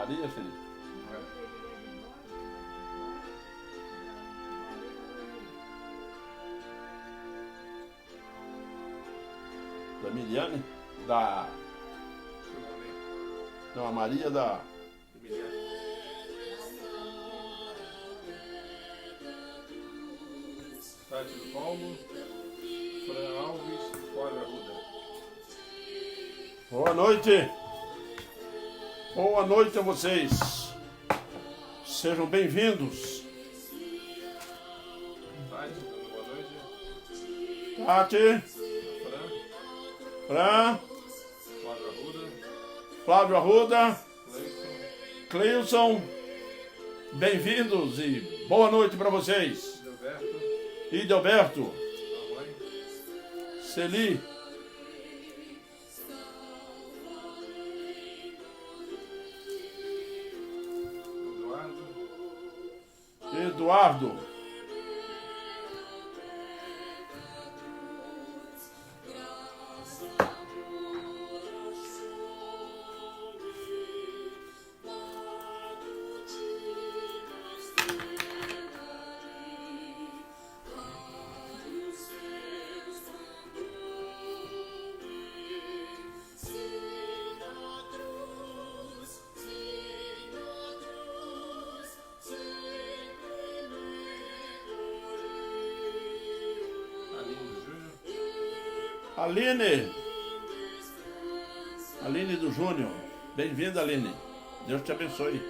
Maria, Felipe? Da Miliane? Não, a Maria da... Tati do Paulo, Fran Alves, Flávio Arruda. Boa noite! Boa noite a vocês! Sejam bem-vindos! Tati, dando boa noite. Tati, Fran, Flávio Arruda, Flávio Arruda, Cleison, Cleilson, bem-vindos e boa noite para vocês! Gilberto, Idelberto, a mãe, Celi, Eduardo, Aline Aline do Júnior, bem-vinda, Aline, Deus te abençoe.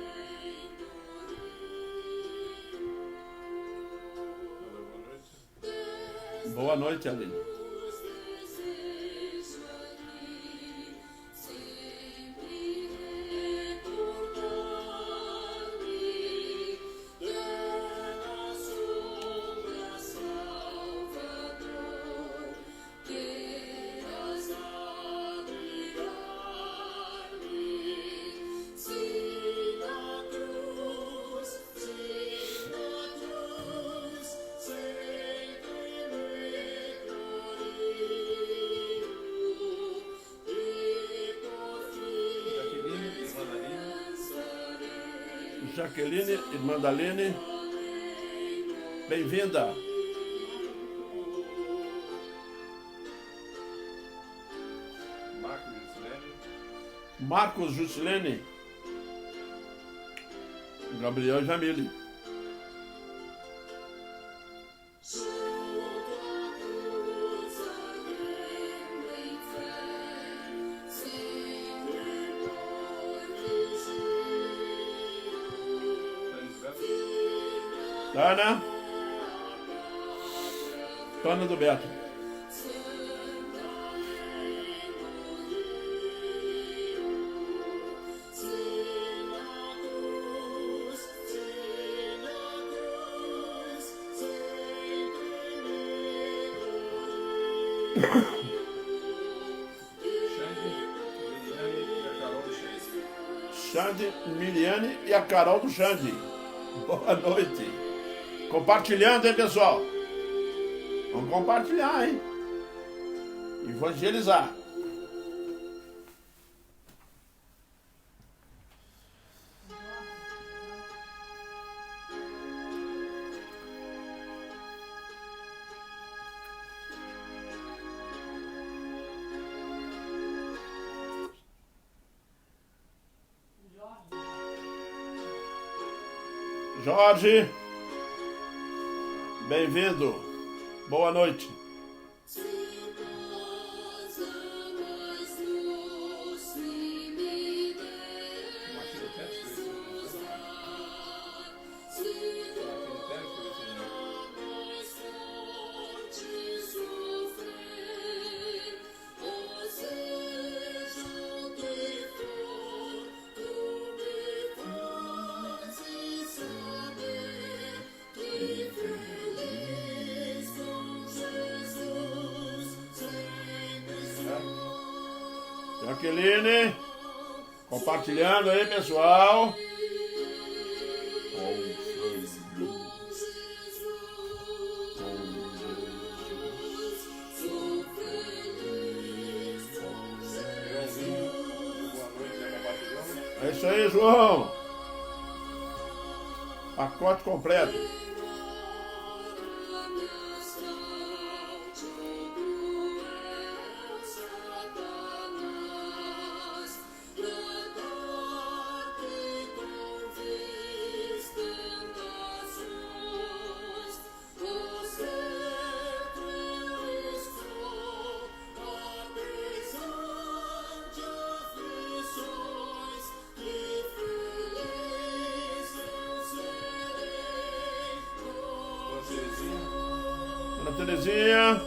Júnior, Boa noite, Aline. Jaqueline, irmã da Aline, bem-vinda. Marcos Juscelene, Gabriel Jamile. Ana, Ana do Beto. Xande, Miliane e a Carol do Xande. Boa noite. Compartilhando, hein, pessoal? Vamos compartilhar, hein? Evangelizar. Jorge, bem-vindo. Boa noite. Jaqueline, compartilhando aí, pessoal. Isso aí, João. Pacote completo. Dona Terezinha.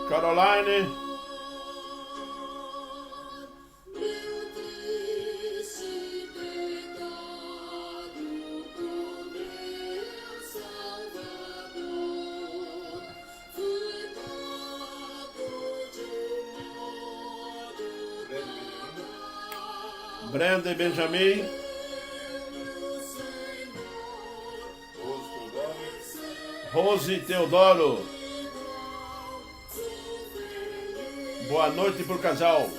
Caroline. Brenda e Benjamin. Rose e Teodoro. Boa noite pro casal.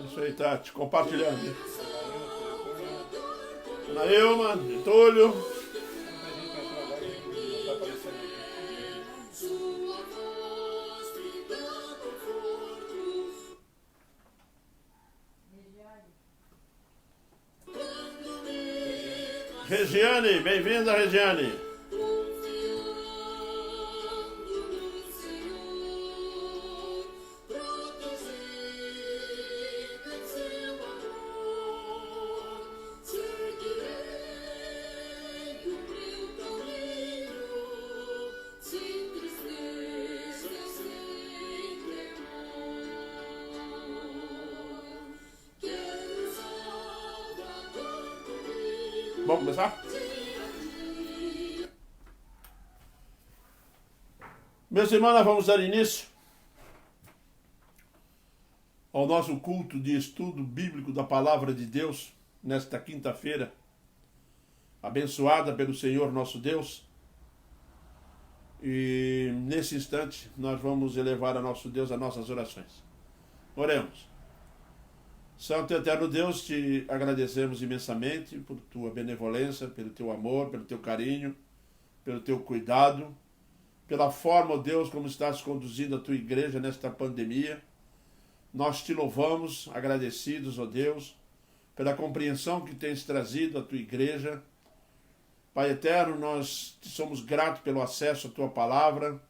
Isso aí, Tati, compartilhando. Ana Ilma, Getúlio. Regiane, bem-vinda, Regiane. Vamos começar? Meus irmãos, nós vamos dar início ao nosso culto de estudo bíblico da Palavra de Deus, nesta quinta-feira, abençoada pelo Senhor nosso Deus. E nesse instante nós vamos elevar a nosso Deus as nossas orações. Oremos. Santo e eterno Deus, te agradecemos imensamente por tua benevolência, pelo teu amor, pelo teu carinho, pelo teu cuidado, pela forma, ó Deus, como estás conduzindo a tua igreja nesta pandemia. Nós te louvamos, agradecidos, ó Deus, pela compreensão que tens trazido à tua igreja. Pai eterno, nós te somos gratos pelo acesso à tua palavra,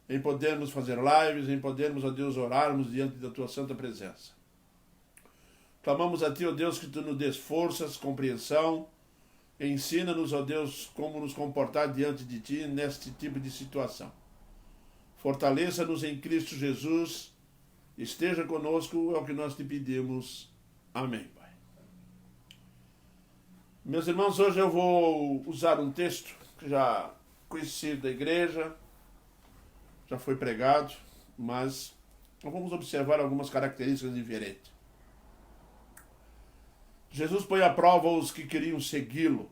em podermos fazer lives, em podermos, ó Deus, orarmos diante da tua santa presença. Clamamos a ti, ó Deus, que tu nos des forças, compreensão. Ensina-nos, ó Deus, como nos comportar diante de ti neste tipo de situação. Fortaleça-nos em Cristo Jesus. Esteja conosco, é o que nós te pedimos. Amém, Pai. Meus irmãos, hoje eu vou usar um texto que já conhecido da igreja, já foi pregado, mas vamos observar algumas características diferentes. Jesus põe à prova os que queriam segui-lo.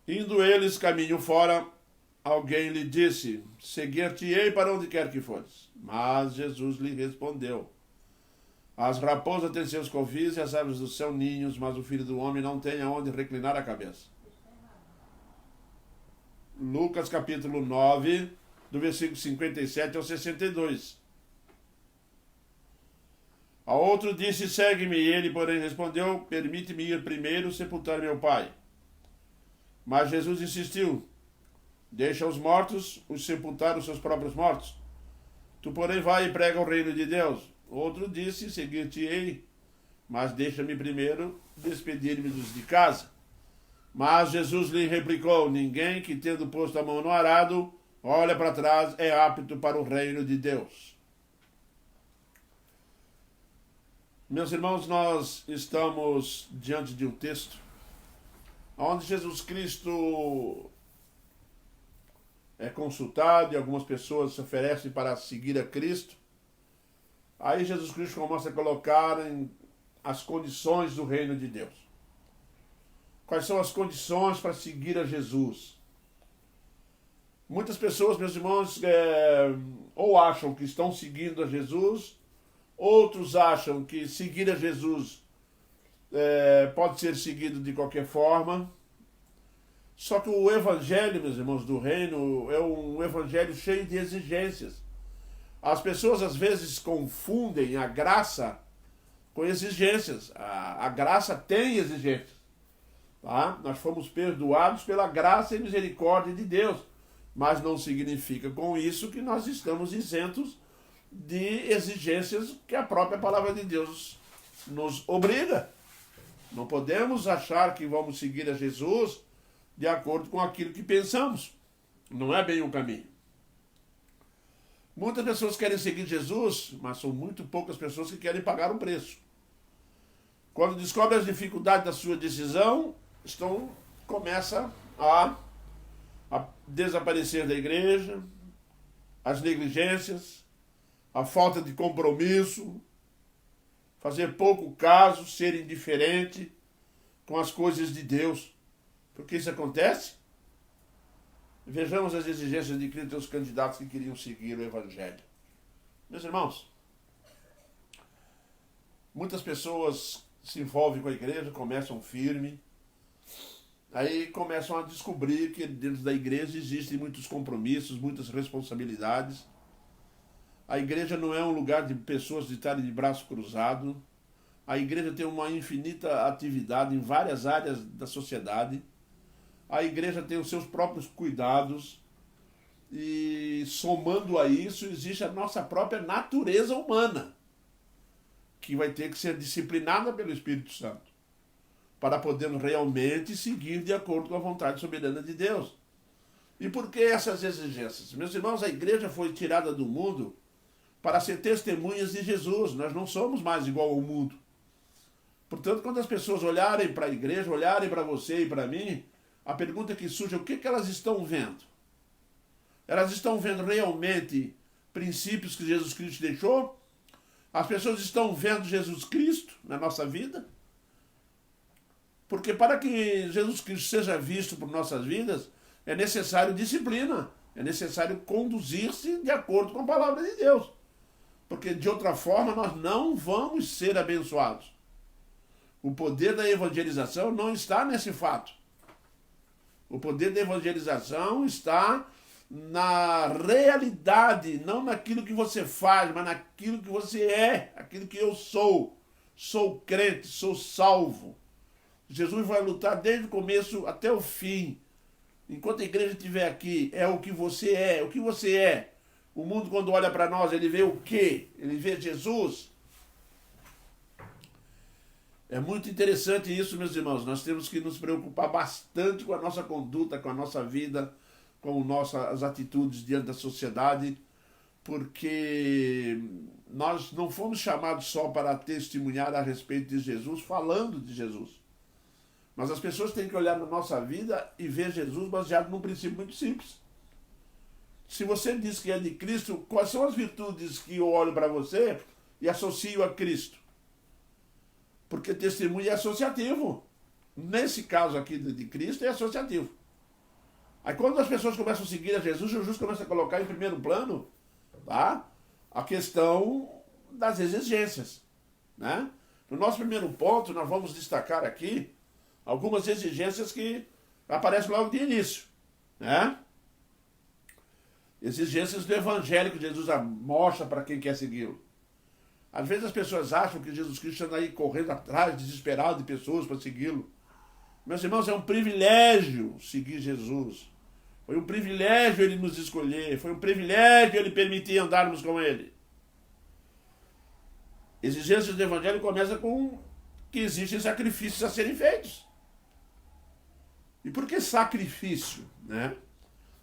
Indo eles caminho fora, alguém lhe disse: seguir-te-ei para onde quer que fores. Mas Jesus lhe respondeu: as raposas têm seus covis e as aves do céu ninhos, mas o Filho do Homem não tem aonde reclinar a cabeça. Lucas capítulo 9, do versículo 57 ao 62. A outro disse: segue-me. E ele, porém, respondeu: permite-me ir primeiro sepultar meu pai. Mas Jesus insistiu: deixa os mortos os sepultar os seus próprios mortos. Tu, porém, vai e prega o reino de Deus. Outro disse: seguir-te-ei, mas deixa-me primeiro despedir-me dos de casa. Mas Jesus lhe replicou: ninguém que, tendo posto a mão no arado, olha para trás, é apto para o reino de Deus. Meus irmãos, nós estamos diante de um texto onde Jesus Cristo é consultado e algumas pessoas se oferecem para seguir a Cristo. Aí Jesus Cristo começa a colocar as condições do reino de Deus. Quais são as condições para seguir a Jesus? Muitas pessoas, meus irmãos, ou acham que estão seguindo a Jesus, outros acham que seguir a Jesus pode ser seguido de qualquer forma. Só que o evangelho, meus irmãos, do reino é um evangelho cheio de exigências. As pessoas às vezes confundem a graça com exigências. A graça tem exigências. Tá? Nós fomos perdoados pela graça e misericórdia de Deus. Mas não significa com isso que nós estamos isentos de exigências que a própria palavra de Deus nos obriga. Não podemos achar que vamos seguir a Jesus de acordo com aquilo que pensamos. Não é bem o caminho. Muitas pessoas querem seguir Jesus, mas são muito poucas pessoas que querem pagar o preço. Quando descobrem as dificuldades da sua decisão, começa a desaparecer da igreja, as negligências, a falta de compromisso, fazer pouco caso, ser indiferente com as coisas de Deus. Por que isso acontece? Vejamos as exigências de Cristo dos candidatos que queriam seguir o Evangelho. Meus irmãos, muitas pessoas se envolvem com a igreja, começam firme, aí começam a descobrir que dentro da igreja existem muitos compromissos, muitas responsabilidades. A igreja não é um lugar de pessoas de estarem de braço cruzado. A igreja tem uma infinita atividade em várias áreas da sociedade. A igreja tem os seus próprios cuidados. E somando a isso, existe a nossa própria natureza humana, que vai ter que ser disciplinada pelo Espírito Santo, para podermos realmente seguir de acordo com a vontade soberana de Deus. E por que essas exigências? Meus irmãos, a igreja foi tirada do mundo para ser testemunhas de Jesus. Nós não somos mais igual ao mundo. Portanto, quando as pessoas olharem para a igreja, olharem para você e para mim, a pergunta que surge é: o que elas estão vendo? Elas estão vendo realmente princípios que Jesus Cristo deixou? As pessoas estão vendo Jesus Cristo na nossa vida? Porque para que Jesus Cristo seja visto por nossas vidas, é necessário disciplina, é necessário conduzir-se de acordo com a palavra de Deus. Porque de outra forma nós não vamos ser abençoados. O poder da evangelização não está nesse fato. O poder da evangelização está na realidade, não naquilo que você faz, mas naquilo que você é, aquilo que eu sou. Sou crente, sou salvo. Jesus vai lutar desde o começo até o fim. Enquanto a igreja estiver aqui, é o que você é. O que você é? O mundo, quando olha para nós, ele vê o quê? Ele vê Jesus. É muito interessante isso, meus irmãos. Nós temos que nos preocupar bastante com a nossa conduta, com a nossa vida, com nossas atitudes diante da sociedade, porque nós não fomos chamados só para testemunhar a respeito de Jesus, falando de Jesus. Mas as pessoas têm que olhar na nossa vida e ver Jesus baseado num princípio muito simples. Se você diz que é de Cristo, quais são as virtudes que eu olho para você e associo a Cristo? Porque testemunho é associativo. Nesse caso aqui de Cristo é associativo. Aí quando as pessoas começam a seguir a Jesus, Jesus começa a colocar em primeiro plano, tá, a questão das exigências. Né? No nosso primeiro ponto, nós vamos destacar aqui algumas exigências que aparecem logo de início. Né? Exigências do evangelho que Jesus mostra para quem quer segui-lo. Às vezes as pessoas acham que Jesus Cristo anda aí correndo atrás, desesperado de pessoas para segui-lo. Meus irmãos, é um privilégio seguir Jesus. Foi um privilégio ele nos escolher. Foi um privilégio ele permitir andarmos com ele. Exigências do evangelho começam com que existem sacrifícios a serem feitos. E por que sacrifício? Né?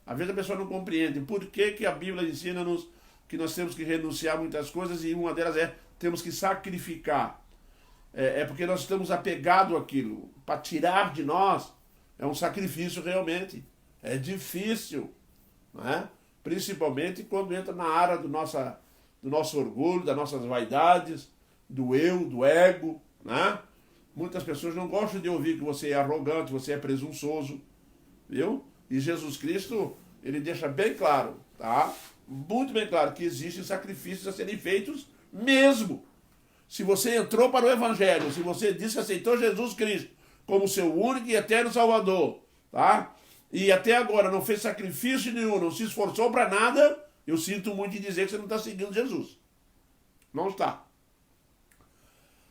Às vezes a pessoa não compreende por que a Bíblia ensina-nos que nós temos que renunciar a muitas coisas e uma delas é temos que sacrificar. É porque nós estamos apegados àquilo. Para tirar de nós é um sacrifício realmente. É difícil. Não é? Principalmente quando entra na área do nosso orgulho, das nossas vaidades, do eu, do ego. Né? Muitas pessoas não gostam de ouvir que você é arrogante, você é presunçoso. Viu? E Jesus Cristo, ele deixa bem claro, tá? Muito bem claro, que existem sacrifícios a serem feitos mesmo. Se você entrou para o Evangelho, se você disse que aceitou Jesus Cristo como seu único e eterno Salvador, tá? E até agora não fez sacrifício nenhum, não se esforçou para nada, eu sinto muito em dizer que você não está seguindo Jesus. Não está.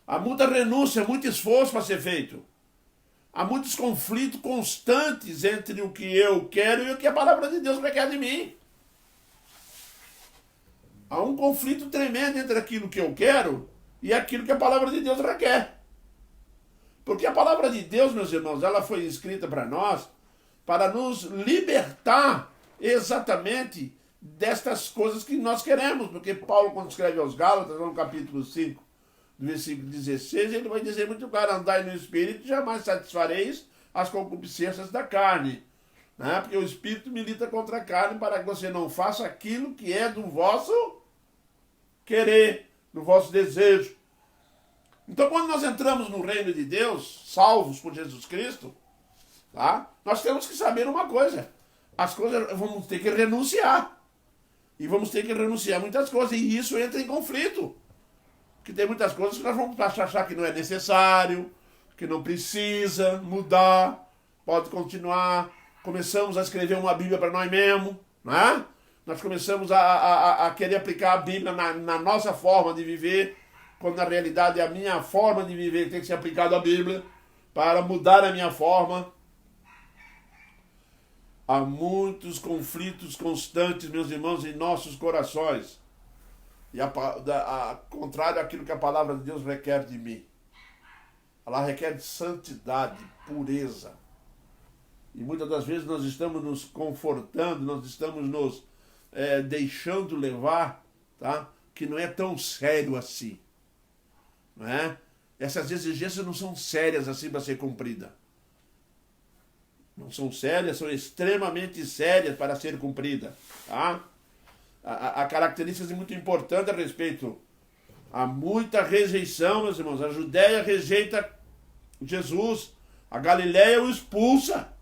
Há muita renúncia, muito esforço para ser feito. Há muitos conflitos constantes entre o que eu quero e o que a palavra de Deus requer de mim. Há um conflito tremendo entre aquilo que eu quero e aquilo que a palavra de Deus requer. Porque a palavra de Deus, meus irmãos, ela foi escrita para nós para nos libertar exatamente destas coisas que nós queremos. Porque Paulo, quando escreve aos Gálatas, no capítulo 5, do versículo 16, ele vai dizer muito claro: andai no Espírito, jamais satisfareis as concupiscências da carne. Né? Porque o Espírito milita contra a carne para que você não faça aquilo que é do vosso querer, do vosso desejo. Então, quando nós entramos no reino de Deus, salvos por Jesus Cristo, tá? Nós temos que saber uma coisa: as coisas vamos ter que renunciar. E vamos ter que renunciar a muitas coisas, e isso entra em conflito. Porque tem muitas coisas que nós vamos achar que não é necessário, que não precisa mudar, pode continuar. Começamos a escrever uma Bíblia para nós mesmos, né? Nós começamos a querer aplicar a Bíblia na nossa forma de viver, quando na realidade é a minha forma de viver que tem que ser aplicada à Bíblia, para mudar a minha forma. Há muitos conflitos constantes, meus irmãos, em nossos corações. E contrário àquilo que a palavra de Deus requer de mim. Ela requer de santidade, pureza. E muitas das vezes nós estamos nos confortando, nós estamos nos deixando levar, tá? Que não é tão sério assim. Não é? Essas exigências não são sérias assim para ser cumprida. Não são sérias, são extremamente sérias para ser cumpridas. Tá? Há características muito importantes a respeito. Há muita rejeição, meus irmãos. A Judéia rejeita Jesus. A Galiléia o expulsa.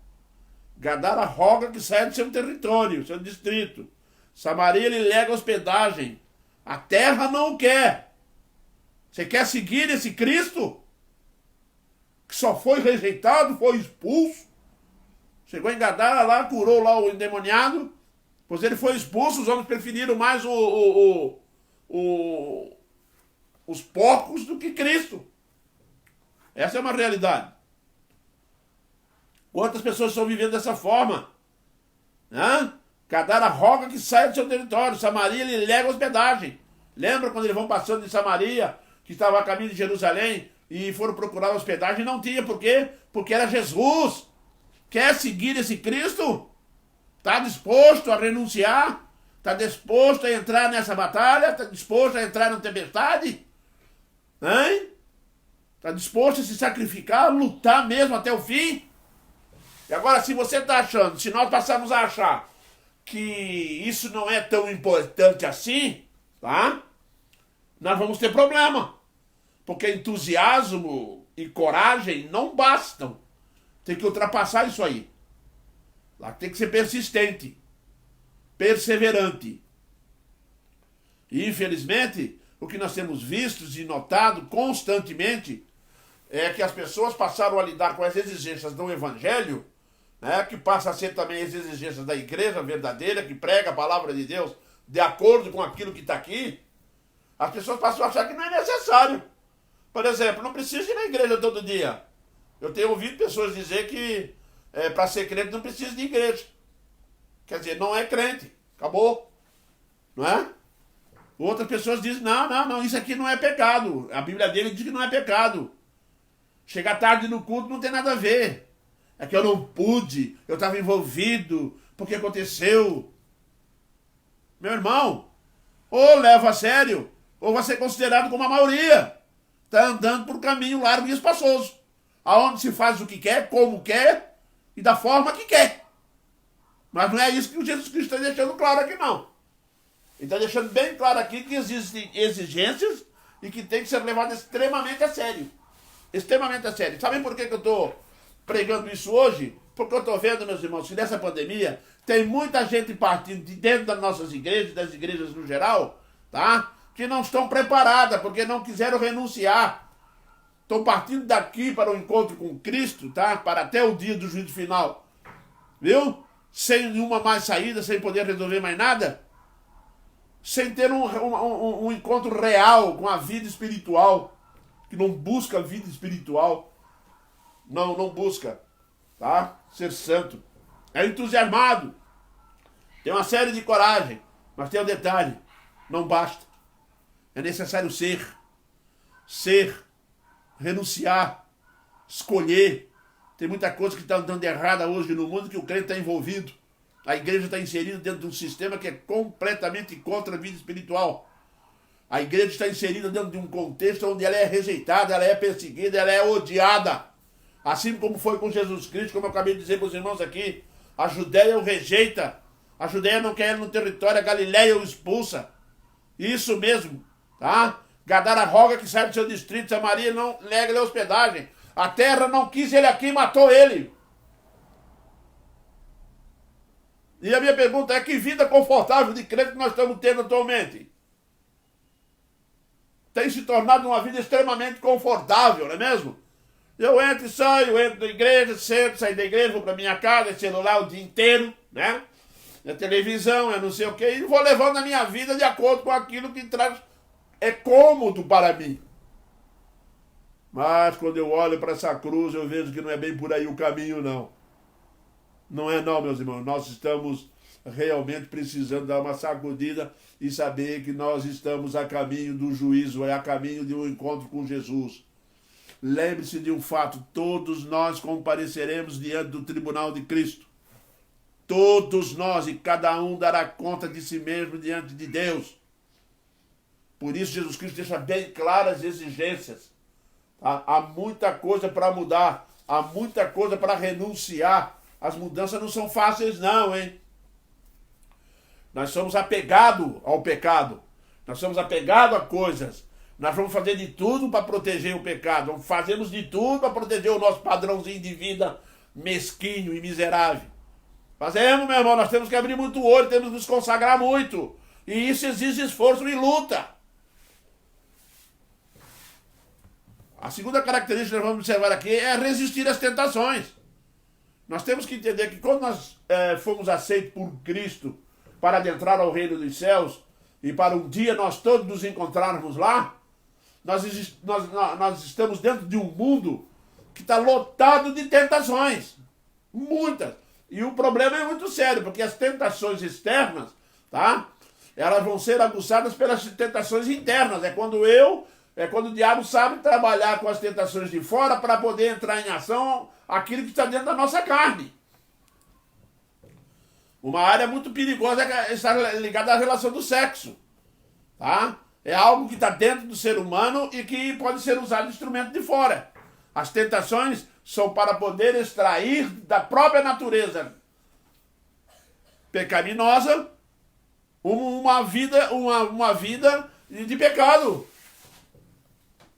Gadara roga que saia do seu território, seu distrito. Samaria lhe lega hospedagem. A terra não o quer. Você quer seguir esse Cristo? Que só foi rejeitado, foi expulso. Chegou em Gadara lá, curou lá o endemoniado. Pois ele foi expulso, os homens preferiram mais os porcos do que Cristo. Essa é uma realidade. Quantas pessoas estão vivendo dessa forma? Gadara roga que saia do seu território. Samaria lhe lega hospedagem. Lembra quando eles vão passando de Samaria, que estava a caminho de Jerusalém, e foram procurar hospedagem? Não tinha. Por quê? Porque era Jesus. Quer seguir esse Cristo? Está disposto a renunciar? Está disposto a entrar nessa batalha? Está disposto a entrar na tempestade? Está disposto a se sacrificar, lutar mesmo até o fim? E agora, se você está achando, se nós passarmos a achar que isso não é tão importante assim, tá? Nós vamos ter problema. Porque entusiasmo e coragem não bastam. Tem que ultrapassar isso aí. Lá tem que ser persistente, perseverante. E, infelizmente, o que nós temos visto e notado constantemente é que as pessoas passaram a lidar com as exigências do Evangelho, né, que passa a ser também as exigências da igreja verdadeira, que prega a palavra de Deus de acordo com aquilo que está aqui. As pessoas passam a achar que não é necessário. Por exemplo, não precisa ir na igreja todo dia. Eu tenho ouvido pessoas dizer que para ser crente não precisa de igreja. Quer dizer, não é crente. Acabou. Não é? Outras pessoas dizem, não, isso aqui não é pecado. A Bíblia dele diz que não é pecado. Chegar tarde no culto não tem nada a ver. É que eu não pude, eu estava envolvido, porque aconteceu. Meu irmão, ou leva a sério, ou vai ser considerado como a maioria. Está andando por um caminho largo e espaçoso, aonde se faz o que quer, como quer e da forma que quer. Mas não é isso que o Jesus Cristo está deixando claro aqui, não. Ele está deixando bem claro aqui que existem exigências e que tem que ser levado extremamente a sério. Extremamente a sério. Sabem por que eu estou pregando isso hoje? Porque eu estou vendo, meus irmãos, que nessa pandemia tem muita gente partindo de dentro das nossas igrejas, das igrejas no geral, tá? Que não estão preparadas, porque não quiseram renunciar. Estão partindo daqui para o encontro com Cristo, tá? Para até o dia do juízo final. Viu? Sem nenhuma mais saída, sem poder resolver mais nada. Sem ter um encontro real com a vida espiritual. Que não busca a vida espiritual. Não busca, tá? Ser santo. É entusiasmado. Tem uma série de coragem. Mas tem um detalhe. Não basta. É necessário ser. Ser. Renunciar. Escolher. Tem muita coisa que está andando errada hoje no mundo que o crente está envolvido. A igreja está inserida dentro de um sistema que é completamente contra a vida espiritual. A igreja está inserida dentro de um contexto onde ela é rejeitada, ela é perseguida, ela é odiada. Assim como foi com Jesus Cristo, como eu acabei de dizer para os irmãos aqui. A Judéia o rejeita. A Judéia não quer ele no território, a Galiléia o expulsa. Isso mesmo, tá? Gadara roga que sai do seu distrito, Samaria não lega-lhe hospedagem. A terra não quis ele aqui e matou ele. E a minha pergunta é: que vida confortável de crente que nós estamos tendo atualmente? Tem se tornado uma vida extremamente confortável, não é mesmo? Eu entro e saio, entro da igreja, sento, saio da igreja, vou para minha casa, celular o dia inteiro, né? É televisão, é não sei o quê, e vou levando a minha vida de acordo com aquilo que traz, é cômodo para mim. Mas quando eu olho para essa cruz, eu vejo que não é bem por aí o caminho, não. Não é não, meus irmãos. Nós estamos realmente precisando dar uma sacudida e saber que nós estamos a caminho do juízo, é a caminho de um encontro com Jesus. Lembre-se de um fato: todos nós compareceremos diante do tribunal de Cristo. Todos nós, e cada um dará conta de si mesmo diante de Deus. Por isso Jesus Cristo deixa bem claras as exigências. Há muita coisa para mudar, há muita coisa para renunciar, as mudanças não são fáceis não, hein? Nós somos apegados ao pecado. Nós somos apegados a coisas. Nós vamos fazer de tudo para proteger o pecado. Fazemos de tudo para proteger o nosso padrãozinho de vida mesquinho e miserável. Fazemos, meu irmão, nós temos que abrir muito o olho, temos que nos consagrar muito. E isso exige esforço e luta. A segunda característica que nós vamos observar aqui é resistir às tentações. Nós temos que entender que quando nós fomos aceitos por Cristo para adentrar ao reino dos céus e para um dia nós todos nos encontrarmos lá, nós estamos dentro de um mundo que está lotado de tentações. Muitas. E o problema é muito sério, porque as tentações externas, tá? Elas vão ser aguçadas pelas tentações internas. É quando o diabo sabe trabalhar com as tentações de fora para poder entrar em ação aquilo que está dentro da nossa carne. Uma área muito perigosa está ligada à relação do sexo. Tá? É algo que está dentro do ser humano e que pode ser usado de instrumento de fora. As tentações são para poder extrair da própria natureza pecaminosa uma vida de pecado.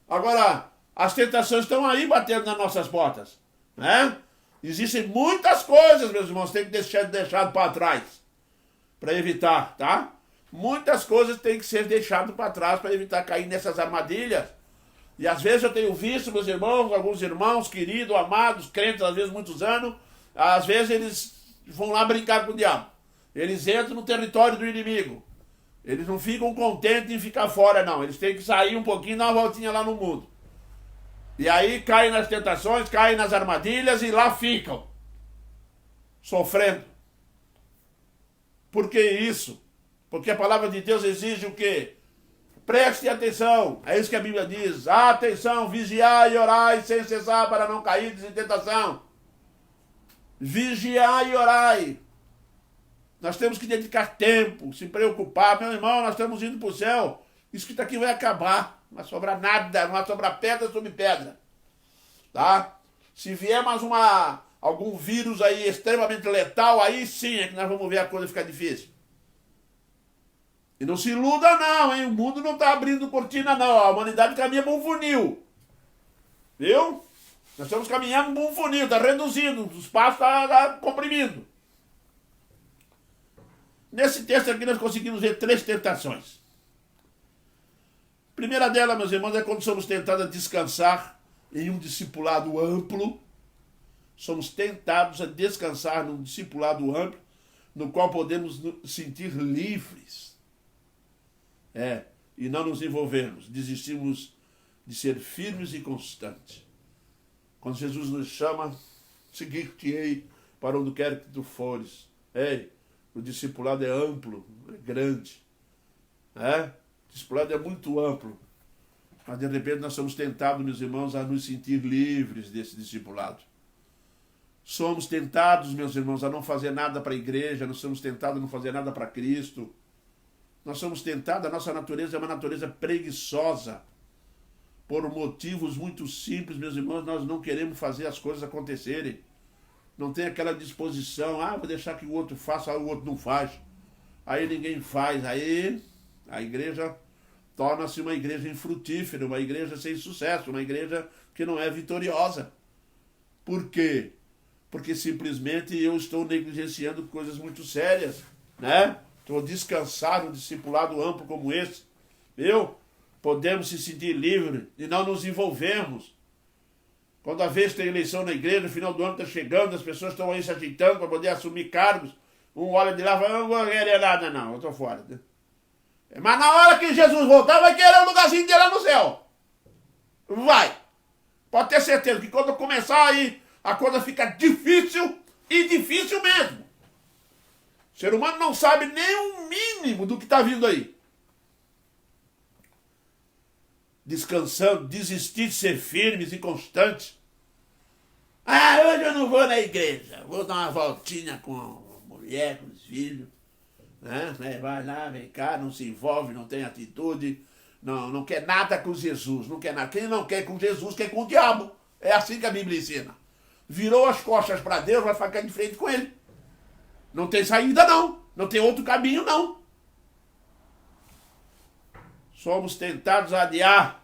Agora, as tentações estão aí batendo nas nossas portas, né? Existem muitas coisas, meus irmãos, tem que deixar para trás para evitar, tá? Muitas coisas têm que ser deixadas para trás para evitar cair nessas armadilhas. E às vezes eu tenho visto, meus irmãos, alguns irmãos queridos, amados, crentes, às vezes muitos anos, às vezes eles vão lá brincar com o diabo. Eles entram no território do inimigo. Eles não ficam contentes em ficar fora, não. Eles têm que sair um pouquinho e dar uma voltinha lá no mundo. E aí caem nas tentações, caem nas armadilhas e lá ficam, sofrendo. Por que isso? Porque a palavra de Deus exige o quê? Preste atenção, é isso que a Bíblia diz. Atenção, vigiai e orai sem cessar para não cair em tentação. Vigiai e orai. Nós temos que dedicar tempo, se preocupar. Meu irmão, nós estamos indo para o céu. Isso que está aqui vai acabar. Não vai sobrar nada, não vai sobrar pedra sobre pedra. Tá? Se vier mais algum vírus aí extremamente letal, aí sim é que nós vamos ver a coisa ficar difícil. E não se iluda não, hein? O mundo não está abrindo cortina não. A humanidade caminha para um funil. Viu? Nós estamos caminhando para um funil, está reduzindo, o espaço está comprimindo. Nesse texto aqui nós conseguimos ver 3 tentações. A primeira delas, meus irmãos, é quando somos tentados a descansar em um discipulado amplo. Somos tentados a descansar num discipulado amplo, no qual podemos nos sentir livres. E não nos envolvermos. Desistimos de ser firmes e constantes. Quando Jesus nos chama, seguir-te-ei para onde quer que tu fores. O discipulado é amplo, é grande. O discipulado é muito amplo. Mas de repente nós somos tentados, meus irmãos, a nos sentir livres desse discipulado. Somos tentados, meus irmãos, a não fazer nada para a igreja, nós somos tentados a não fazer nada para Cristo. Nós somos tentados, a nossa natureza é uma natureza preguiçosa. Por motivos muito simples, meus irmãos, nós não queremos fazer as coisas acontecerem. Não tem aquela disposição, vou deixar que o outro faça, o outro não faz. Aí ninguém faz, aí a igreja torna-se uma igreja infrutífera, uma igreja sem sucesso, uma igreja que não é vitoriosa. Por quê? Porque simplesmente eu estou negligenciando coisas muito sérias, né? Estou descansar um discipulado amplo como esse. Podemos se sentir livres e não nos envolvermos. Quando a vez tem eleição na igreja, no final do ano está chegando, as pessoas estão aí se ajeitando para poder assumir cargos. Um olha de lá e fala, não vou querer nada não, eu estou fora. Mas na hora que Jesus voltar, vai querer um lugarzinho dele lá no céu. Vai. Pode ter certeza que quando começar aí, a coisa fica difícil e difícil mesmo. O ser humano não sabe nem o mínimo do que está vindo aí. Descansando, desistir de ser firmes e constantes. Hoje eu não vou na igreja, vou dar uma voltinha com a mulher, com os filhos. Vai lá, vem cá, não se envolve, não tem atitude, não quer nada com Jesus, não quer nada. Quem não quer com Jesus, quer com o diabo. É assim que a Bíblia ensina. virou as costas para Deus, vai ficar de frente com ele. Não tem saída não, não tem outro caminho não. Somos tentados a adiar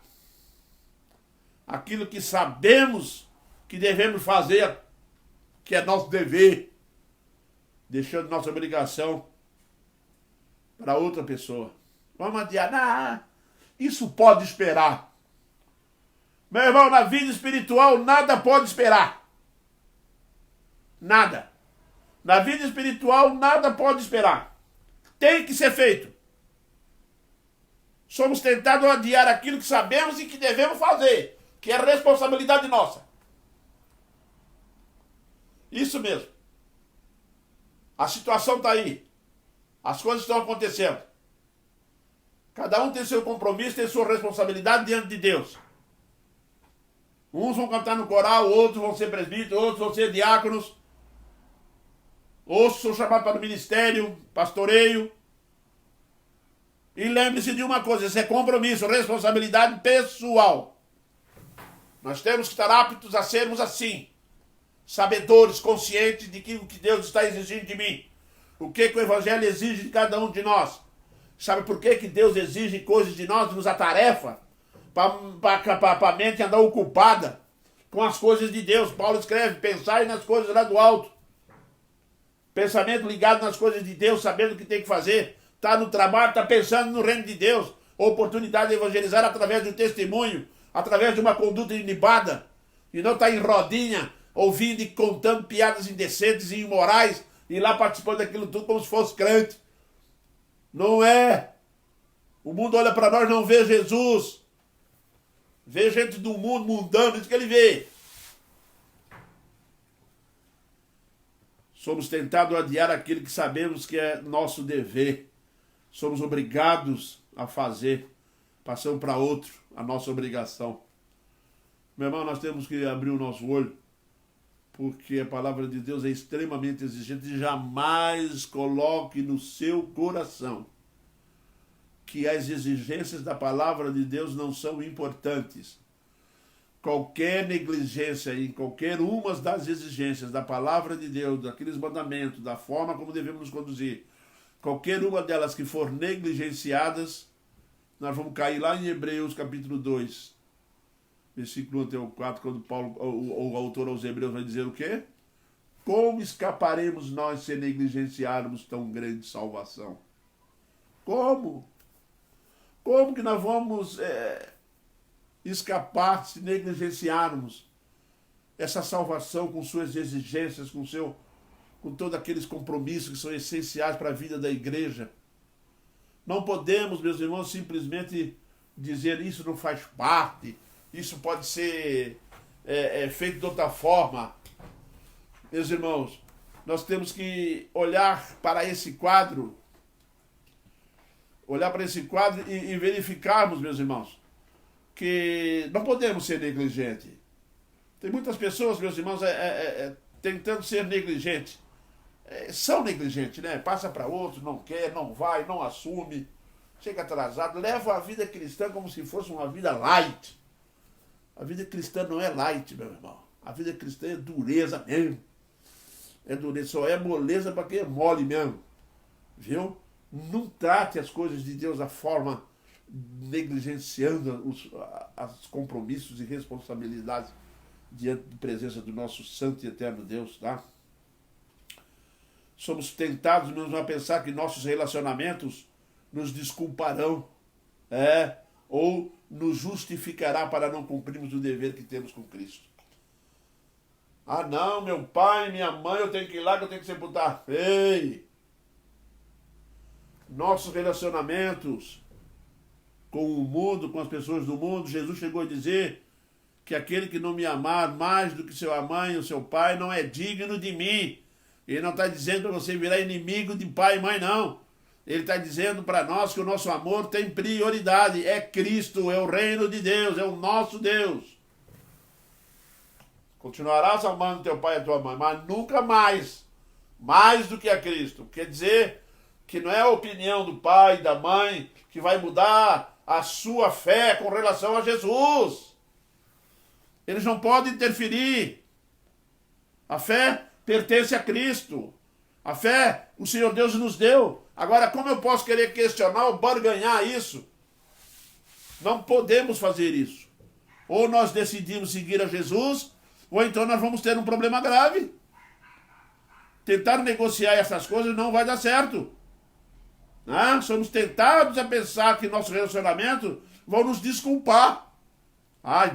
aquilo que sabemos que devemos fazer, que é nosso dever, deixando nossa obrigação para outra pessoa. Vamos adiar. Não, isso pode esperar. Meu irmão, na vida espiritual nada pode esperar. Nada. Na vida espiritual nada pode esperar. Tem que ser feito. Somos tentados a adiar aquilo que sabemos e que devemos fazer, que é responsabilidade nossa. Isso mesmo. A situação está aí. As coisas estão acontecendo. Cada um tem seu compromisso, tem sua responsabilidade diante de Deus. Uns vão cantar no coral, outros vão ser presbíteros, outros vão ser diáconos. Outros são chamados para o ministério, pastoreio. E lembre-se de uma coisa, isso é compromisso, responsabilidade pessoal. Nós temos que estar aptos a sermos assim. Sabedores, conscientes de que o que Deus está exigindo de mim. O que o Evangelho exige de cada um de nós. Sabe por que Deus exige coisas de nós, nos atarefa? Para a mente andar ocupada com as coisas de Deus. Paulo escreve, pensai nas coisas lá do alto. Pensamento ligado nas coisas de Deus, sabendo o que tem que fazer. Está no trabalho, está pensando no reino de Deus. Oportunidade de evangelizar através de um testemunho, através de uma conduta ilibada. E não está em rodinha, ouvindo e contando piadas indecentes e imorais, e lá participando daquilo tudo como se fosse crente. Não é. O mundo olha para nós, não vê Jesus. Vê gente do mundo mundano, isso que ele vê. Somos tentados a adiar aquilo que sabemos que é nosso dever. Somos obrigados a fazer. Passamos para outro a nossa obrigação. Meu irmão, nós temos que abrir o nosso olho, porque a palavra de Deus é extremamente exigente. E jamais coloque no seu coração que as exigências da palavra de Deus não são importantes. Qualquer negligência em qualquer uma das exigências da palavra de Deus, daqueles mandamentos, da forma como devemos nos conduzir, qualquer uma delas que for negligenciadas, nós vamos cair lá em Hebreus capítulo 2, versículo 1 até o 4, quando Paulo, o autor aos Hebreus, vai dizer o quê? Como escaparemos nós se negligenciarmos tão grande salvação? Como? Como que nós vamos escapar se negligenciarmos essa salvação com suas exigências, com todos aqueles compromissos que são essenciais para a vida da igreja? Não podemos, meus irmãos, simplesmente dizer isso não faz parte, isso pode ser feito de outra forma. Meus irmãos, nós temos que olhar para esse quadro, e verificarmos, meus irmãos, que não podemos ser negligentes. Tem muitas pessoas, meus irmãos, tentando ser negligentes. São negligentes, né? Passa para outro, não quer, não vai, não assume, chega atrasado, leva a vida cristã como se fosse uma vida light. A vida cristã não é light, meu irmão. A vida cristã é dureza mesmo. É dureza, só é moleza para quem é mole mesmo. Viu? Não trate as coisas de Deus da forma negligenciando os compromissos e responsabilidades diante da presença do nosso santo e eterno Deus, tá? Somos tentados mesmo a pensar que nossos relacionamentos nos desculparão, ou nos justificará para não cumprirmos o dever que temos com Cristo. Ah não, meu pai, minha mãe, eu tenho que ir lá que eu tenho que sepultar. Ei! Nossos relacionamentos com o mundo, com as pessoas do mundo, Jesus chegou a dizer que aquele que não me amar mais do que sua mãe ou seu pai não é digno de mim. Ele não está dizendo para você virar inimigo de pai e mãe, não. Ele está dizendo para nós que o nosso amor tem prioridade. É Cristo, é o reino de Deus, é o nosso Deus. Continuarás amando teu pai e tua mãe, mas nunca mais do que a Cristo. Quer dizer que não é a opinião do pai e da mãe que vai mudar a sua fé com relação a Jesus. Eles não podem interferir. A fé pertence a Cristo. A fé o Senhor Deus nos deu. Agora, como eu posso querer questionar ou barganhar isso? Não podemos fazer isso. Ou nós decidimos seguir a Jesus, ou então nós vamos ter um problema grave. Tentar negociar essas coisas não vai dar certo. Somos tentados a pensar que nosso relacionamento vão nos desculpar.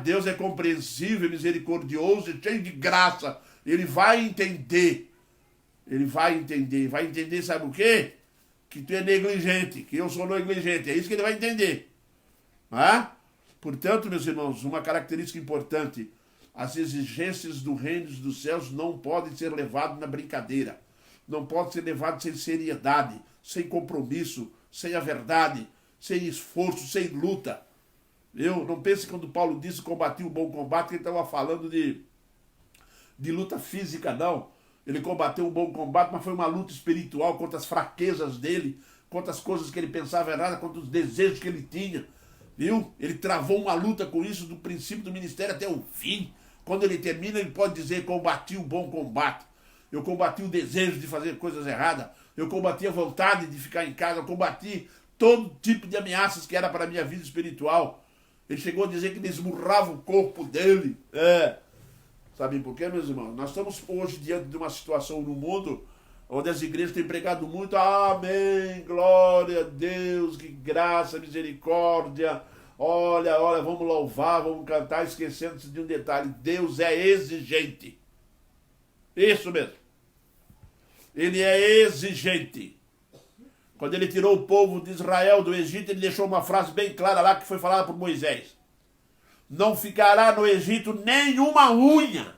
Deus é compreensível, misericordioso e cheio de graça. Ele vai entender. Ele vai entender. Vai entender, sabe o quê? Que tu é negligente, que eu sou negligente. É isso que ele vai entender. Portanto, meus irmãos, uma característica importante: as exigências do reino dos céus não podem ser levadas na brincadeira. Não podem ser levadas sem seriedade, sem compromisso, sem a verdade, sem esforço, sem luta. Não pense quando Paulo disse combati o bom combate, que ele estava falando de luta física, não. Ele combateu um bom combate, mas foi uma luta espiritual contra as fraquezas dele, contra as coisas que ele pensava errado, contra os desejos que ele tinha. Ele travou uma luta com isso do princípio do ministério até o fim. Quando ele termina, ele pode dizer: combati o bom combate. Eu combati o desejo de fazer coisas erradas. Eu combati a vontade de ficar em casa. Eu combati todo tipo de ameaças que era para a minha vida espiritual. Ele chegou a dizer que ele esmurrava o corpo dele. Sabem por quê, meus irmãos? Nós estamos hoje diante de uma situação no mundo onde as igrejas têm pregado muito: amém, glória a Deus, que graça, misericórdia. Olha, vamos louvar, vamos cantar, esquecendo-se de um detalhe: Deus é exigente. Isso mesmo. Ele é exigente. Quando ele tirou o povo de Israel do Egito, ele deixou uma frase bem clara lá que foi falada por Moisés: não ficará no Egito nenhuma unha.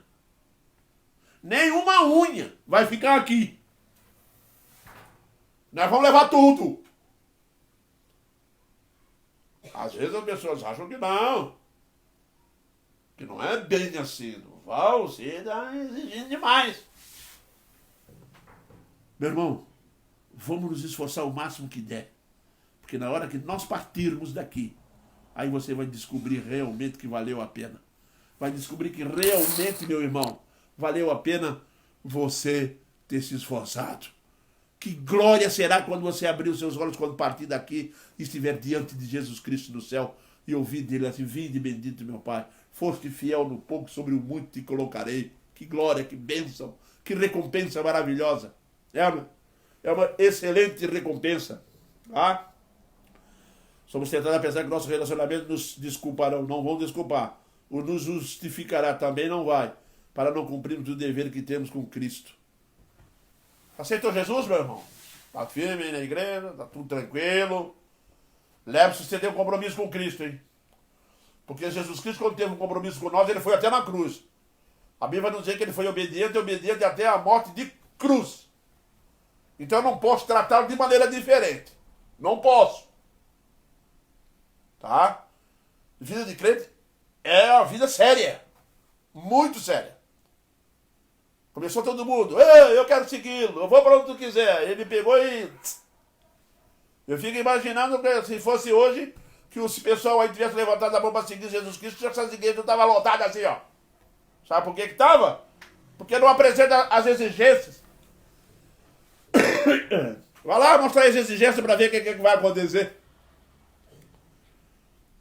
Nenhuma unha vai ficar aqui. Nós vamos levar tudo. Às vezes as pessoas acham que não é bem assim. Você está exigindo demais. Meu irmão, vamos nos esforçar o máximo que der. Porque na hora que nós partirmos daqui, aí você vai descobrir realmente que valeu a pena. Vai descobrir que realmente, meu irmão, valeu a pena você ter se esforçado. Que glória será quando você abrir os seus olhos, quando partir daqui e estiver diante de Jesus Cristo no céu e ouvir dele assim: vinde bendito meu Pai, foste fiel no pouco, sobre o muito te colocarei. Que glória, que bênção, que recompensa maravilhosa. É uma excelente recompensa. Somos tentados a pensar que nosso relacionamento nos desculparão. Não vão desculpar. O nos justificará também não vai, para não cumprirmos o dever que temos com Cristo. Aceitou Jesus, meu irmão? Está firme aí na igreja, está tudo tranquilo. Lembre-se que você tem um compromisso com Cristo, hein? Porque Jesus Cristo, quando teve um compromisso com nós, ele foi até na cruz. A Bíblia vai nos dizer que ele foi obediente até a morte de cruz. Então eu não posso tratá-lo de maneira diferente. Não posso. Vida de crente é uma vida séria. Muito séria. Começou todo mundo: eu quero segui-lo, eu vou para onde tu quiser. Ele pegou e... Eu fico imaginando que se fosse hoje, que o pessoal aí tivesse levantado a mão para seguir Jesus Cristo, essas igrejas estavam lotadas assim, ó. Sabe por que estava? Porque não apresenta as exigências. Vai lá mostrar as exigências para ver o que vai acontecer.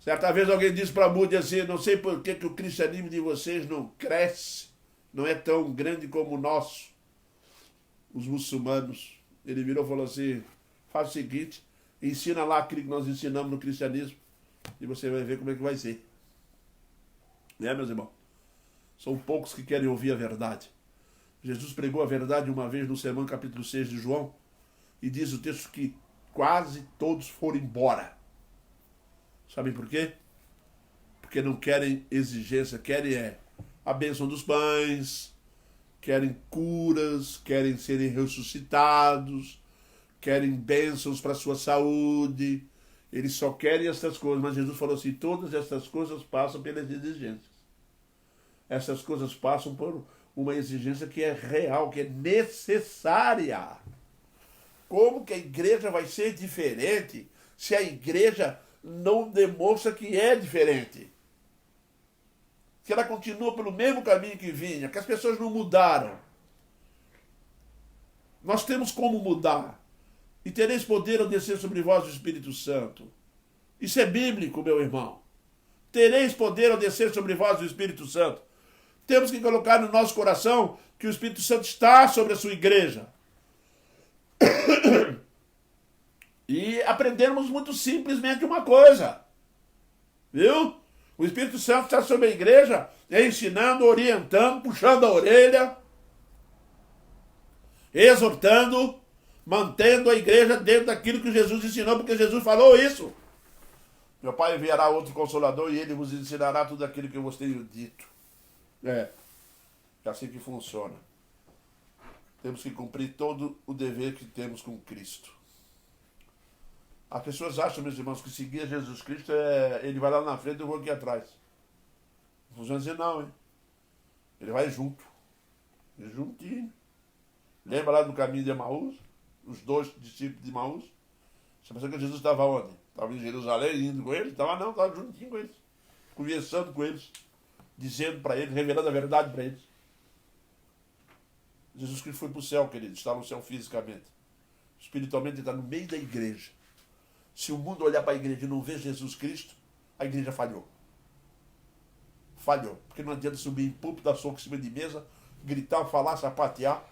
Certa vez alguém disse para Moody assim: não sei por que o cristianismo de vocês não cresce, não é tão grande como o nosso, os muçulmanos. Ele virou e falou assim: faz o seguinte, ensina lá aquilo que nós ensinamos no cristianismo e você vai ver como é que vai ser. Meus irmãos? São poucos que querem ouvir a verdade. Jesus pregou a verdade uma vez no sermão capítulo 6 de João, e diz o texto que quase todos foram embora. Sabem por quê? Porque não querem exigência, querem a bênção dos pães, querem curas, querem serem ressuscitados, querem bênçãos para a sua saúde. Eles só querem essas coisas, mas Jesus falou assim: todas essas coisas passam pelas exigências. Essas coisas passam por uma exigência que é real, que é necessária. Como que a igreja vai ser diferente se a igreja não demonstra que é diferente? Que ela continua pelo mesmo caminho que vinha, que as pessoas não mudaram. Nós temos como mudar. E tereis poder ao descer sobre vós o Espírito Santo. Isso é bíblico, meu irmão. Tereis poder ao descer sobre vós o Espírito Santo. Temos que colocar no nosso coração que o Espírito Santo está sobre a sua igreja. E aprendermos muito simplesmente uma coisa. Viu? O Espírito Santo está sobre a igreja, ensinando, orientando, puxando a orelha, exortando, mantendo a igreja dentro daquilo que Jesus ensinou, porque Jesus falou isso. Meu Pai enviará outro Consolador e ele vos ensinará tudo aquilo que eu vos tenho dito. É assim que funciona. Temos que cumprir todo o dever que temos com Cristo. As pessoas acham, meus irmãos, que seguir Jesus Cristo ele vai lá na frente e eu vou aqui atrás. Vamos dizer não, hein? Ele vai junto. Juntinho. Lembra lá do caminho de Emaús? Os 2 discípulos de Emaús? Você pensou que Jesus estava onde? Estava em Jerusalém, indo com eles? Estava juntinho com eles. Conversando com eles. Dizendo para eles, revelando a verdade para eles. Jesus Cristo foi para o céu, querido. Está no céu fisicamente. Espiritualmente ele está no meio da igreja. Se o mundo olhar para a igreja e não ver Jesus Cristo, a igreja falhou. Falhou. Porque não adianta subir em púlpito, dar soco em cima de mesa, gritar, falar, sapatear,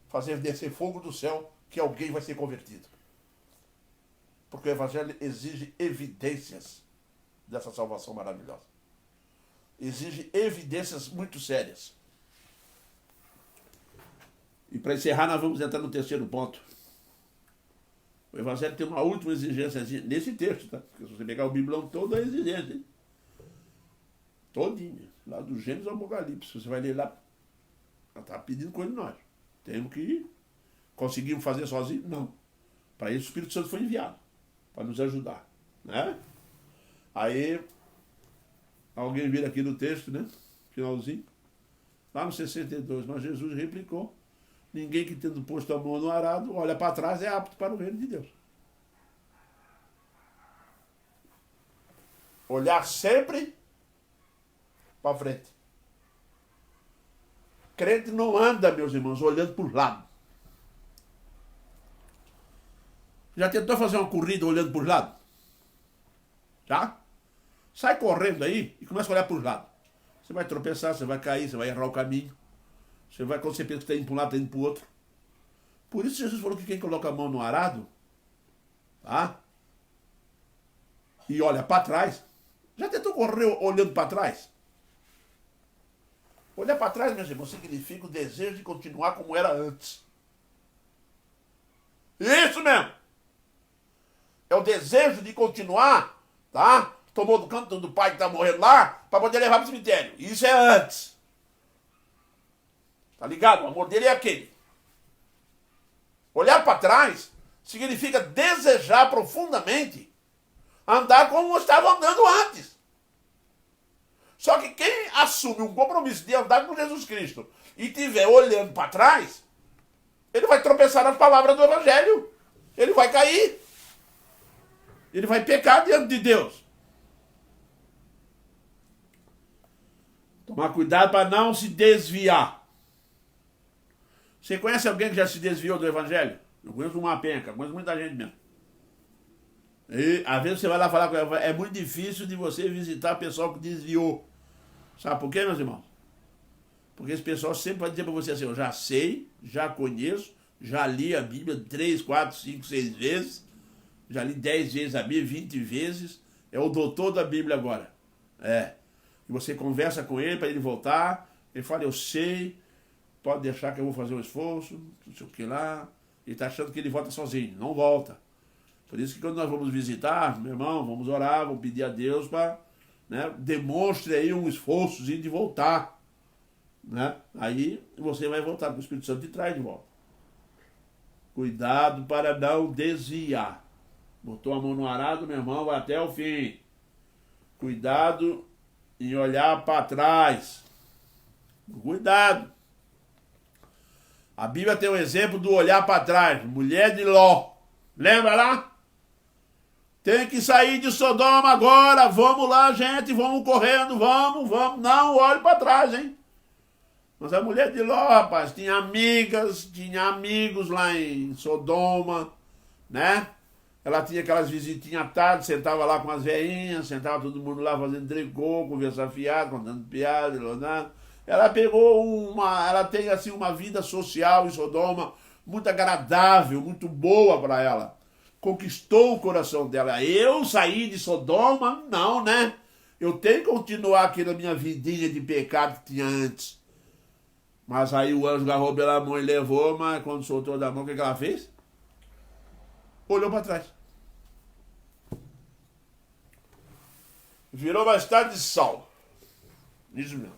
fazer descer fogo do céu, que alguém vai ser convertido. Porque o Evangelho exige evidências dessa salvação maravilhosa. Exige evidências muito sérias. E para encerrar, nós vamos entrar no terceiro ponto. O Evangelho tem uma última exigência nesse texto, tá? Porque se você pegar o Biblião todo, é exigência, hein? Todinha. Lá do Gênesis ao Apocalipse. Você vai ler lá, ela está pedindo coisa de nós. Temos que ir. Conseguimos fazer sozinho? Não. Para isso o Espírito Santo foi enviado. Para nos ajudar. Né? Aí, alguém vira aqui no texto, né? Finalzinho. Lá no 62. Mas Jesus replicou. Ninguém que tendo posto a mão no arado, olha para trás, é apto para o reino de Deus. Olhar sempre para frente. Crente não anda, meus irmãos, olhando para os lados. Já tentou fazer uma corrida olhando para os lados? Já? Sai correndo aí e começa a olhar para os lados. Você vai tropeçar, você vai cair, você vai errar o caminho. Você vai, quando você pensa que está indo para um lado, está indo para o outro. Por isso Jesus falou que quem coloca a mão no arado, tá? E olha para trás. Já tentou correr olhando para trás? Olhar para trás, meus irmãos, significa o desejo de continuar como era antes. Isso mesmo! É o desejo de continuar, tá? Tomou do canto do pai que está morrendo lá, para poder levar para o cemitério. Isso é antes. Tá ligado? O amor dele é aquele. Olhar para trás significa desejar profundamente andar como estava andando antes. Só que quem assume um compromisso de andar com Jesus Cristo e estiver olhando para trás, ele vai tropeçar nas palavras do Evangelho. Ele vai cair. Ele vai pecar diante de Deus. Tomar cuidado para não se desviar. Você conhece alguém que já se desviou do Evangelho? Eu conheço uma penca, conheço muita gente mesmo. E às vezes você vai lá falar com ela, é muito difícil de você visitar pessoal que desviou. Sabe por quê, meus irmãos? Porque esse pessoal sempre vai dizer para você assim, eu já sei, já conheço, já li a Bíblia 3, 4, 5, 6 vezes, já li 10 vezes a Bíblia, 20 vezes, é o doutor da Bíblia agora. E você conversa com ele para ele voltar, ele fala, eu sei, pode deixar que eu vou fazer um esforço, não sei o que lá. Ele está achando que ele volta sozinho. Não volta. Por isso que quando nós vamos visitar, meu irmão, vamos orar, vamos pedir a Deus para, né, demonstre aí um esforçozinho de voltar. Né? Aí você vai voltar, porque o Espírito Santo te traz de volta. Cuidado para não desviar. Botou a mão no arado, meu irmão, vai até o fim. Cuidado em olhar para trás. Cuidado. A Bíblia tem um exemplo do olhar para trás. Mulher de Ló. Lembra lá? Tem que sair de Sodoma agora. Vamos lá, gente. Vamos correndo. Vamos. Não olhe para trás, hein? Mas a mulher de Ló, rapaz, tinha amigas, tinha amigos lá em Sodoma, né? Ela tinha aquelas visitinhas à tarde, sentava lá com as veinhas, sentava todo mundo lá fazendo tricô, conversa fiada, contando piada, nada. Ela ela tem assim uma vida social em Sodoma muito agradável, muito boa para ela. Conquistou o coração dela. Eu saí de Sodoma? Não, né? Eu tenho que continuar aqui na minha vidinha de pecado que tinha antes. Mas aí o anjo agarrou pela mão e levou, mas quando soltou da mão, o que ela fez? Olhou para trás. Virou uma estátua de sal. Isso mesmo.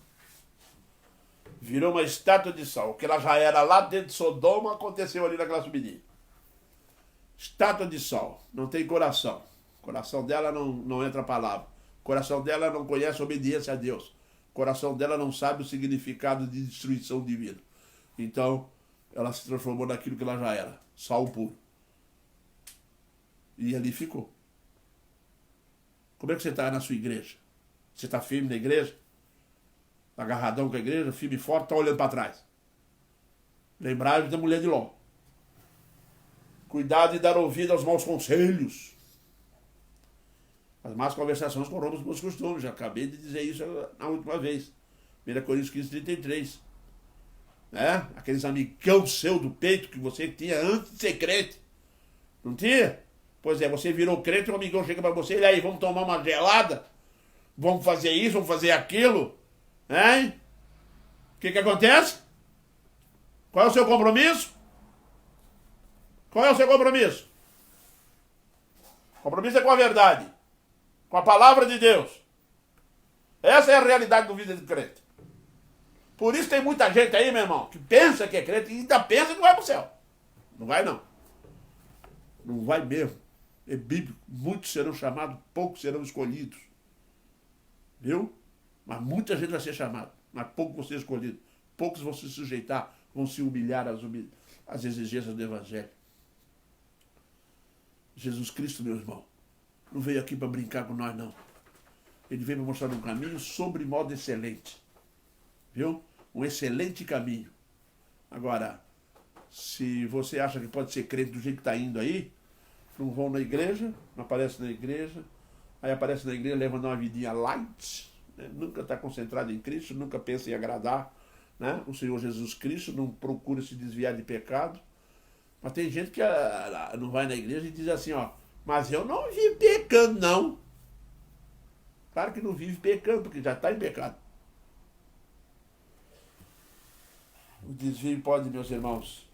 Virou uma estátua de sal. O que ela já era lá dentro de Sodoma, aconteceu ali naquela subidinha. Estátua de sal. Não tem coração. O coração dela não entra a palavra. O coração dela não conhece a obediência a Deus. O coração dela não sabe o significado de destruição divina. Então, ela se transformou naquilo que ela já era. Sal puro. E ali ficou. Como é que você está na sua igreja? Você está firme na igreja? Está agarradão com a igreja? Firme e forte? Está olhando para trás? Lembrai-vos da mulher de Ló. Cuidado de dar ouvido aos maus conselhos. As más conversações corrompem os bons costumes. Já acabei de dizer isso na última vez. 1 Coríntios 15:33. Né? Aqueles amigão seu do peito que você tinha antes de ser crente. Não tinha? Pois é, você virou crente, um amigão chega para você, e aí, vamos tomar uma gelada? Vamos fazer isso, vamos fazer aquilo? Hein? O que acontece? Qual é o seu compromisso? Qual é o seu compromisso? O compromisso é com a verdade. Com a palavra de Deus. Essa é a realidade do vida de crente. Por isso tem muita gente aí, meu irmão, que pensa que é crente e ainda pensa que não vai para o céu. Não vai, não. Não vai mesmo. É bíblico. Muitos serão chamados, poucos serão escolhidos. Viu? Mas muita gente vai ser chamada, mas poucos vão ser escolhidos. Poucos vão se sujeitar, vão se humilhar às exigências do Evangelho. Jesus Cristo, meu irmão, não veio aqui para brincar com nós, não. Ele veio para mostrar um caminho sobre modo excelente. Viu? Um excelente caminho. Agora, se você acha que pode ser crente do jeito que está indo aí, não vão na igreja, não aparece na igreja, aí aparece na igreja levando uma vidinha light, né? Nunca está concentrado em Cristo, nunca pensa em agradar, né? O Senhor Jesus Cristo, não procura se desviar de pecado. Mas tem gente que não vai na igreja e diz assim, ó, mas eu não vivo pecando, não. Claro que não vive pecando, porque já está em pecado. O desvio pode, meus irmãos,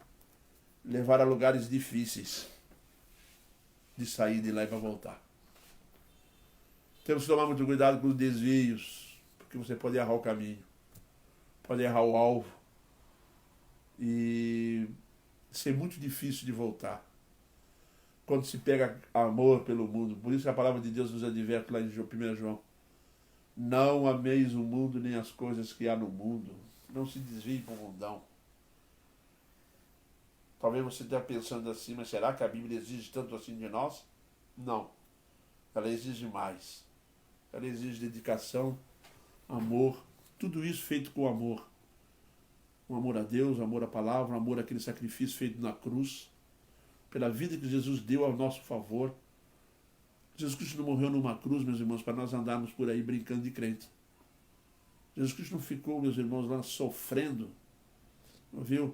levar a lugares difíceis de sair de lá e para voltar. Temos que tomar muito cuidado com os desvios, porque você pode errar o caminho, pode errar o alvo e ser muito difícil de voltar. Quando se pega amor pelo mundo, por isso que a palavra de Deus nos adverte lá em 1 João. Não ameis o mundo nem as coisas que há no mundo. Não se desvie para o mundão. Talvez você esteja pensando assim, mas será que a Bíblia exige tanto assim de nós? Não. Ela exige mais. Ela exige dedicação, amor, tudo isso feito com amor. Um amor a Deus, um amor à palavra, um amor àquele sacrifício feito na cruz, pela vida que Jesus deu ao nosso favor. Jesus Cristo não morreu numa cruz, meus irmãos, para nós andarmos por aí brincando de crente. Jesus Cristo não ficou, meus irmãos, lá sofrendo, não viu?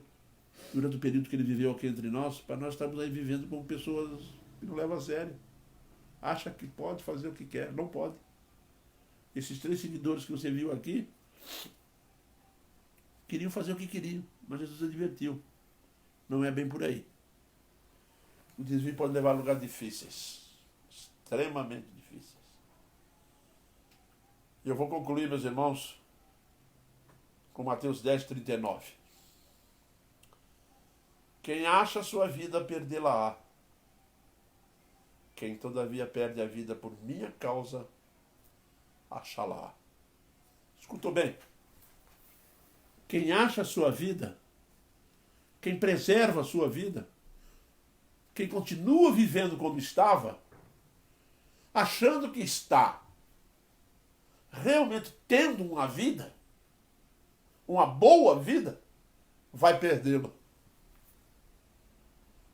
Durante o período que ele viveu aqui entre nós, para nós estarmos aí vivendo como pessoas que não levam a sério. Acha que pode fazer o que quer, não pode. Esses 3 seguidores que você viu aqui queriam fazer o que queriam, mas Jesus advertiu. Não é bem por aí. O desvio pode levar a lugares difíceis, extremamente difíceis. E eu vou concluir, meus irmãos, com Mateus 10:39. Quem acha a sua vida, perdê-la-á. Quem todavia perde a vida por minha causa, achá-la-á. Escutou bem? Quem acha a sua vida, quem preserva a sua vida, quem continua vivendo como estava, achando que está realmente tendo uma vida uma boa vida, vai perdê-la.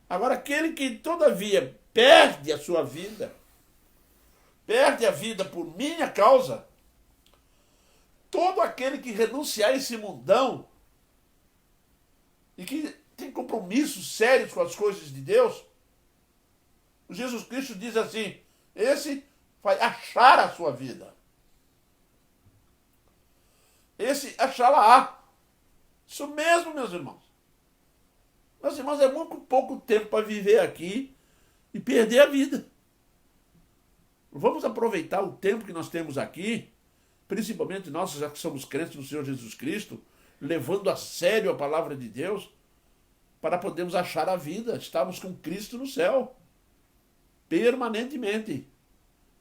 Agora, aquele que, todavia, perde a sua vida, perde a vida por minha causa, todo aquele que renunciar a esse mundão e que tem compromissos sérios com as coisas de Deus, Jesus Cristo diz assim, esse vai achar a sua vida. Esse achá-la-á. Isso mesmo, meus irmãos. Meus irmãos, é muito pouco tempo para viver aqui e perder a vida. Vamos aproveitar o tempo que nós temos aqui, principalmente nós, já que somos crentes no Senhor Jesus Cristo, levando a sério a palavra de Deus, para podermos achar a vida, estarmos com Cristo no céu, permanentemente.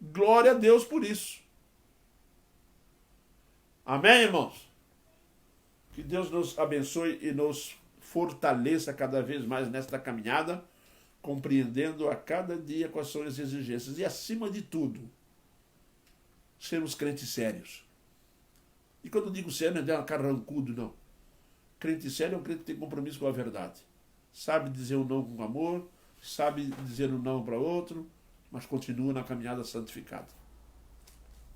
Glória a Deus por isso. Amém, irmãos? Que Deus nos abençoe e nos fortaleça cada vez mais nesta caminhada, compreendendo a cada dia quais são as exigências. E, acima de tudo, sermos crentes sérios. E quando eu digo sério, não é carrancudo, não. Crente sério é um crente que tem compromisso com a verdade. Sabe dizer um não com amor, sabe dizer um não para outro, mas continua na caminhada santificada.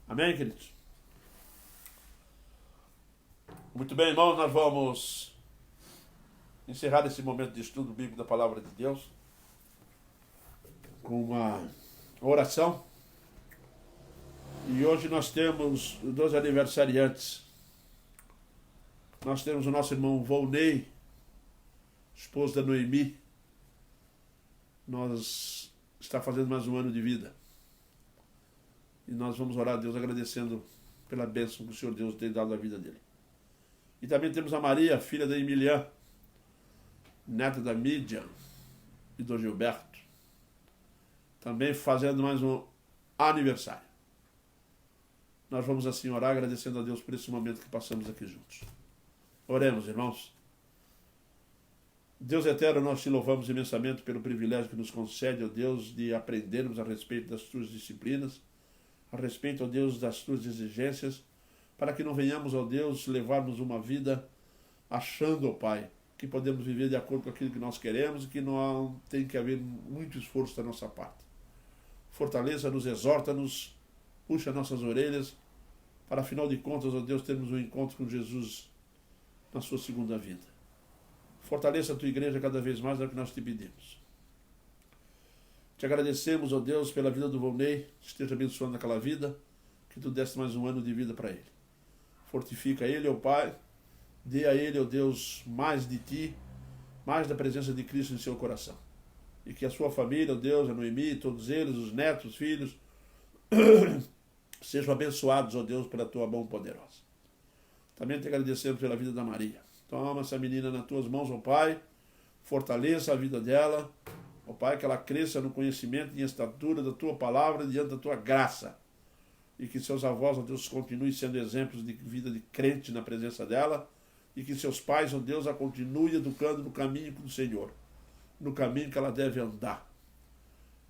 Amém, queridos? Muito bem, irmãos, nós vamos encerrar esse momento de estudo bíblico da Palavra de Deus com uma oração. E hoje nós temos 2 aniversariantes. Nós temos o nosso irmão Volney, esposo da Noemi. Está fazendo mais um ano de vida. E nós vamos orar a Deus agradecendo pela bênção que o Senhor Deus tem dado na vida dele. E também temos a Maria, filha da Emilian, neta da Mídia e do Gilberto, também fazendo mais um aniversário. Nós vamos assim orar agradecendo a Deus por esse momento que passamos aqui juntos. Oremos, irmãos. Deus eterno, nós te louvamos imensamente pelo privilégio que nos concede, ó Deus, de aprendermos a respeito das tuas disciplinas, a respeito, ó Deus, das tuas exigências, para que não venhamos, ó Deus, levarmos uma vida achando, ó Pai, que podemos viver de acordo com aquilo que nós queremos e que não tem que haver muito esforço da nossa parte. Fortaleça-nos, exorta-nos, puxa nossas orelhas, para, afinal de contas, ó Deus, termos um encontro com Jesus na sua segunda vida. Fortaleça a tua igreja cada vez mais, é o que nós te pedimos. Te agradecemos, ó Deus, pela vida do Volney, esteja abençoando aquela vida, que tu deste mais um ano de vida para ele. Fortifica ele, ó Pai, dê a ele, ó Deus, mais de ti, mais da presença de Cristo em seu coração. E que a sua família, ó Deus, a Noemi, todos eles, os netos, os filhos, sejam abençoados, ó Deus, pela tua mão poderosa. Também te agradecemos pela vida da Maria. Toma essa menina nas tuas mãos, ó Pai, fortaleça a vida dela, ó Pai, que ela cresça no conhecimento e em estatura da tua palavra diante da tua graça. E que seus avós, ó Deus, continuem sendo exemplos de vida de crente na presença dela, e que seus pais, ó Deus, a continuem educando no caminho do Senhor, no caminho que ela deve andar.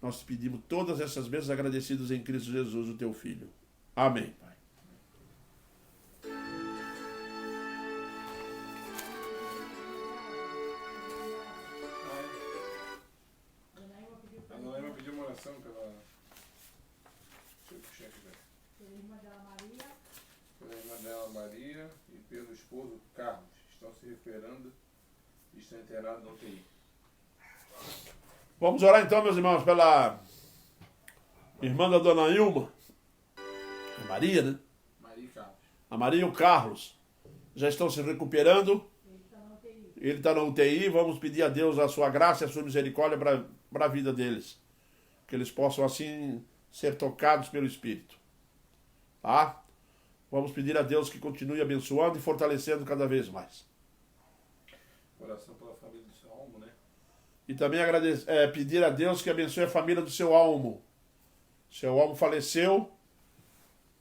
Nós te pedimos todas essas bênçãos agradecidos em Cristo Jesus, o teu Filho. Amém, Pai. A Noema pediu uma oração pela... Deixa eu puxar aqui, velho. Pela irmã dela, Maria, e pelo esposo, Carlos. Estão se recuperando e estão internados no UTI. Vamos orar então, meus irmãos, pela irmã da dona Ilma. É Maria, né? Maria e Carlos. A Maria e o Carlos já estão se recuperando. Ele está na UTI. Vamos pedir a Deus a sua graça e a sua misericórdia para a vida deles. Que eles possam assim ser tocados pelo Espírito. Tá? Vamos pedir a Deus que continue abençoando e fortalecendo cada vez mais. Oração pela família do seu Almo, né? E também pedir a Deus que abençoe a família do seu Almo. Seu Almo faleceu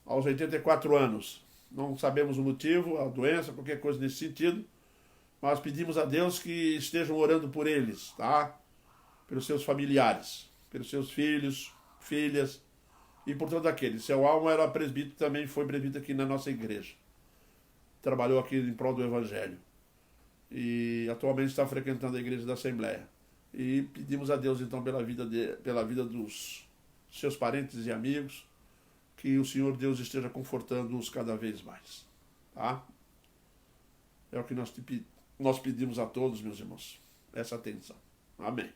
aos 84 anos. Não sabemos o motivo, a doença, qualquer coisa nesse sentido. Mas pedimos a Deus que estejam orando por eles, tá? Pelos seus familiares, pelos seus filhos, filhas e por todos aqueles. Seu Almo era presbítero, também foi presbítero aqui na nossa igreja. trabalhou aqui em prol do Evangelho. E atualmente está frequentando a igreja da Assembleia. E pedimos a Deus então pela vida dos seus parentes e amigos, que o Senhor Deus esteja confortando-os cada vez mais. Tá? É o que nós pedimos a todos, meus irmãos. Essa atenção. Amém.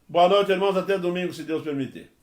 Boa noite, irmãos. Até domingo, se Deus permitir.